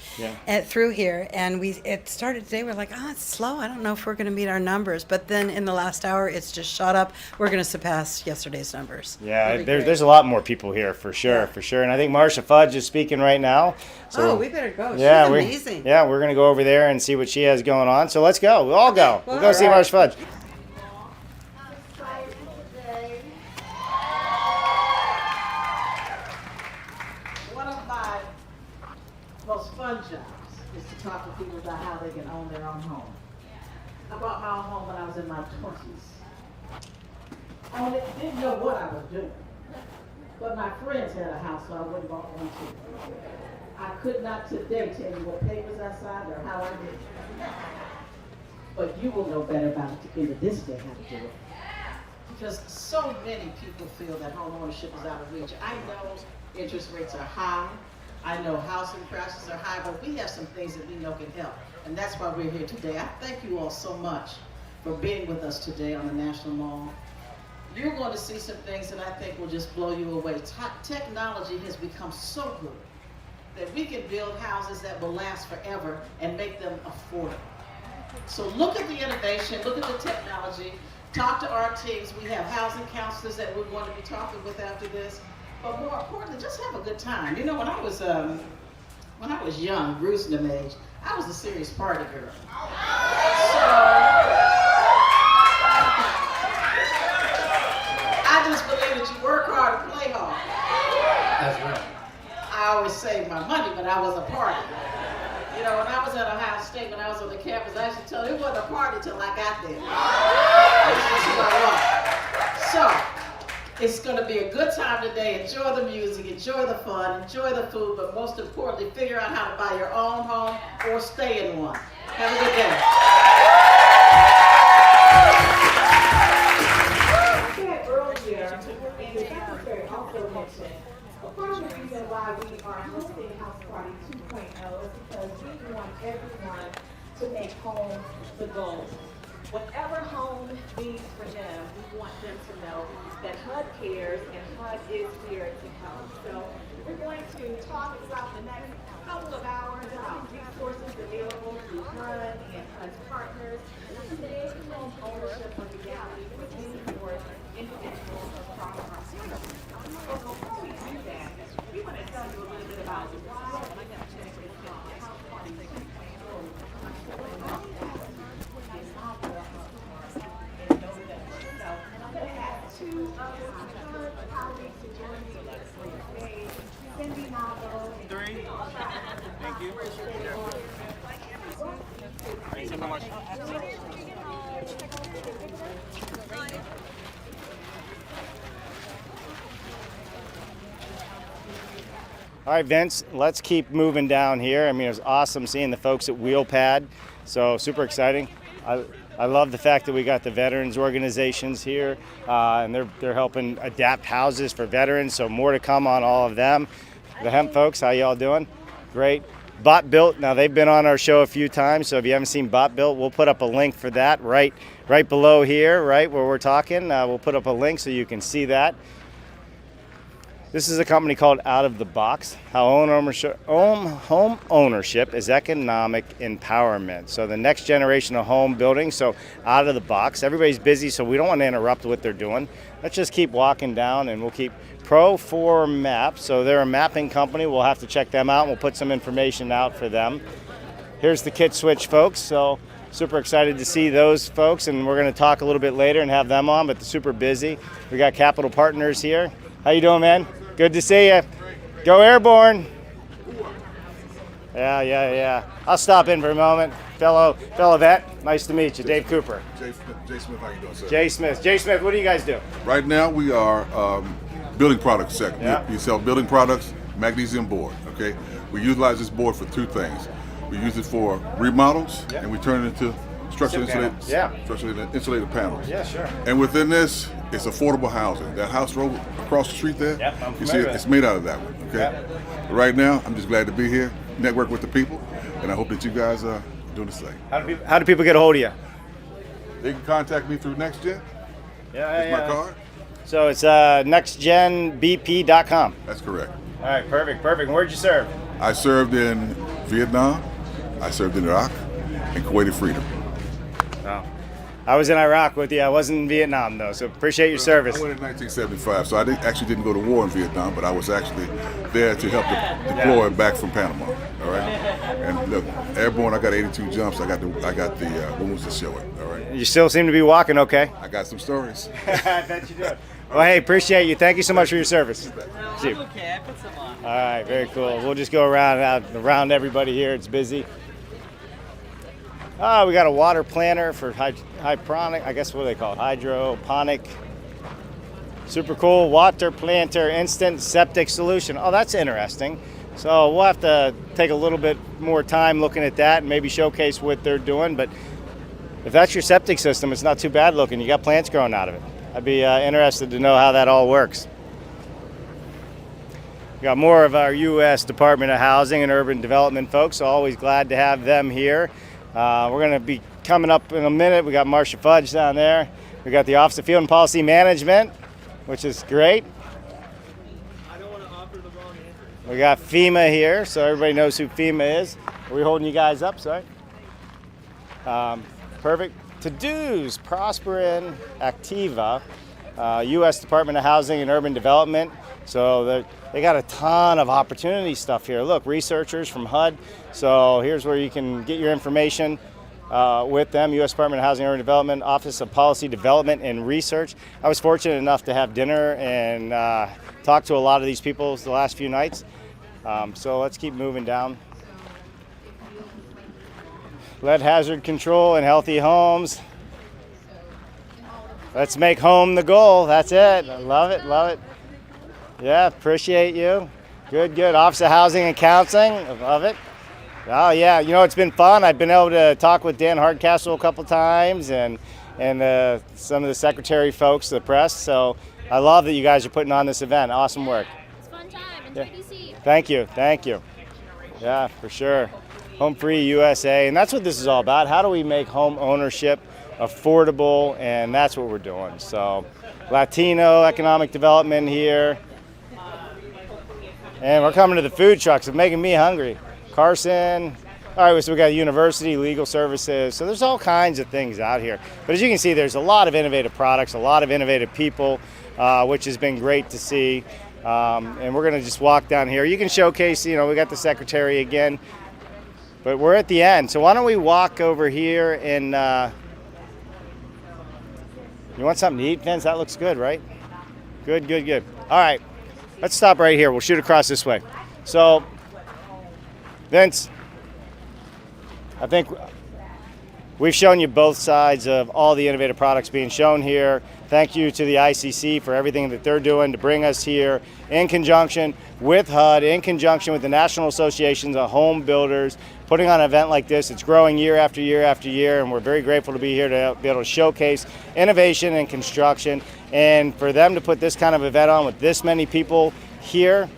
through here, and it started today. We're like, it's slow. I don't know if we're going to meet our numbers, but then in the last hour, it's just shot up. We're going to surpass yesterday's numbers. Yeah, Really great. there's a lot more people here for sure, for sure. And I think Marsha Fudge is speaking right now. So We better go. yeah, She's amazing. we're going to go over there and see what she has going on. So let's go. We'll all go. We'll go see Marsha Fudge. Most fun jobs is to talk to people about how they can own their own home. I bought my own home when I was in my 20s. I didn't know what I was doing, but my friends had a house, so I went and bought one too. I could not today tell you what papers I signed or how I did it. But you will know better about it in this day how to do it. Because so many people feel that home ownership is out of reach. I know interest rates are high. I know housing prices are high, but we have some things that we know can help. And that's why we're here today. I thank you all so much for being with us today on the National Mall. You're going to see some things that I think will just blow you away. Technology has become so good that we can build houses that will last forever and make them affordable. So look at the innovation, look at the technology, talk to our teams. We have housing counselors that we're going to be talking with after this. But more importantly, just have a good time. You know, when I was young, gruesome age, I was a serious party girl. So I just believe that you work hard and play hard. That's right. I always saved my money, but I was a party. You know, when I was at Ohio State, when I was on the campus, I used to tell them it wasn't a party till I got there. That's who I was. So. It's going to be a good time today. Enjoy the music, enjoy the fun, enjoy the food, but most importantly, figure out how to buy your own home or stay in one. Have a good day. I said earlier, and the secretary also mentioned, part of the reason why we are hosting House Party 2.0 is because we want everyone to make home the goal. Whatever home means for them, we want them to know that HUD cares and HUD is here to help. So we're going to talk about the next couple of hours about resources available through HUD and HUD's partners. Today's home ownership of reality for any for individuals across our city. So before we do that, we want to tell you a little bit about why House Party 2.0. Two other colleagues to join me today. Cindy Novel. Three. Thank you. Thanks so much. All right, Vince, let's keep moving down here. I mean, it was awesome seeing the folks at WheelPad. So super exciting. I love the fact that we got the veterans organizations here, and they're helping adapt houses for veterans. So more to come on all of them. The hemp folks, how y'all doing? Great. Bot Built. Now they've been on our show a few times. So if you haven't seen Bot Built, we'll put up a link for that right below here, right where we're talking. We'll put up a link so you can see that. This is a company called Out of the Box, how home ownership is economic empowerment. So the next generation of home building, so out of the box. Everybody's busy, so we don't want to interrupt what they're doing. Let's just keep walking down, and we'll keep Pro4 Maps. So they're a mapping company. We'll have to check them out, and we'll put some information out for them. Here's the Kit Switch folks, so super excited to see those folks, and we're going to talk a little bit later and have them on, but they're super busy. We got Capital Partners here. How you doing, man? Good to see you. Go Airborne. Yeah. I'll stop in for a moment. Fellow vet, nice to meet you. Dave Cooper. Jay Smith, how you doing, sir? Jay Smith, what do you guys do? Right now we are building products sector. Yeah. We sell building products, magnesium board, okay? We utilize this board for two things. We use it for remodels, and we turn it into structurally insulated panels. Yeah, sure. And within this, it's affordable housing. That house road across the street there, Yep, I'm you see familiar it, with it's made out of that one, okay? Yep. Right now, I'm just glad to be here. network with the people, and I hope that you guys are doing the same. How do people get a hold of you? They can contact me through NextGen. Yeah, My card. So it's nextgenbp.com. That's correct. All right, perfect. Where'd you serve? I served in Vietnam, I served in Iraq, and Kuwait and Freedom. Oh. I was in Iraq with you. I wasn't in Vietnam, though, so appreciate your service. I went in 1975, so I actually didn't go to war in Vietnam, but I was actually there to help deploy back from Panama. All right, and look, airborne, I got 82 jumps. I got the wounds to show it. All right. You still seem to be walking okay. I got some stories. I bet you do. Well, hey, appreciate you. Thank you so much for your service. See you. Okay, I put some on. All right, very cool. We'll just go around everybody here. It's busy. We got a water planter for hydroponic. I guess what do they call it? Hydroponic. Super cool. Water planter instant septic solution. Oh, that's interesting. So we'll have to take a little bit more time looking at that and maybe showcase what they're doing. But if that's your septic system, it's not too bad looking. You got plants growing out of it. I'd be interested to know how that all works. We got more of our U.S. Department of Housing and Urban Development folks, so always glad to have them here. We're going to be coming up in a minute. We got Marcia Fudge down there. We got the Office of Field and Policy Management, which is great. We got FEMA here, so everybody knows who FEMA is. Are we holding you guys up? Sorry. Perfect. To-dos, Prosperin, Activa, U.S. Department of Housing and Urban Development. So they got a ton of opportunity stuff here. Look, researchers from HUD. So here's where you can get your information with them. U.S. Department of Housing and Urban Development, Office of Policy Development and Research. I was fortunate enough to have dinner and talk to a lot of these people the last few nights. So let's keep moving down. Lead hazard control in healthy homes. Let's make home the goal. That's it. I love it. Yeah, appreciate you. Good. Office of Housing and Counseling. I love it. Oh, yeah. You know, it's been fun. I've been able to talk with Dan Hardcastle a couple times and some of the secretary folks, the press. So I love that you guys are putting on this event. Awesome work. It's a fun time. Enjoy DC. Thank you. Yeah, for sure. Home Free USA, and that's what this is all about. How do we make home ownership affordable? And that's what we're doing. So Latino economic development here. And we're coming to the food trucks. It's making me hungry. Carson. All right, so we got university, legal services. So there's all kinds of things out here. But as you can see, there's a lot of innovative products, a lot of innovative people, which has been great to see. And we're going to just walk down here. You can showcase, we got the secretary again. But we're at the end, so why don't we walk over here and, you want something to eat, Vince? That looks good, right? Good. All right, let's stop right here. We'll shoot across this way. So, Vince, I think we've shown you both sides of all the innovative products being shown here. Thank you to the ICC for everything that they're doing to bring us here in conjunction with HUD, in conjunction with the National Associations of Home Builders, putting on an event like this. It's growing year after year after year, and we're very grateful to be here to be able to showcase innovation in construction. And for them to put this kind of event on with this many people here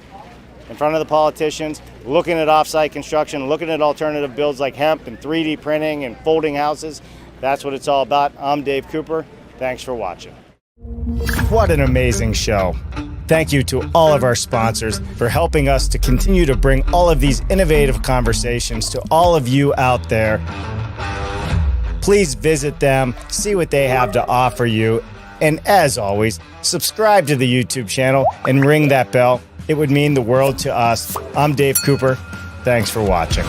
in front of the politicians, looking at off-site construction, looking at alternative builds like hemp and 3D printing and folding houses, that's what it's all about. I'm Dave Cooper. Thanks for watching. What an amazing show. Thank you to all of our sponsors for helping us to continue to bring all of these innovative conversations to all of you out there. Please visit them, see what they have to offer you, and as always, subscribe to the YouTube channel and ring that bell. It would mean the world to us. I'm Dave Cooper. Thanks for watching.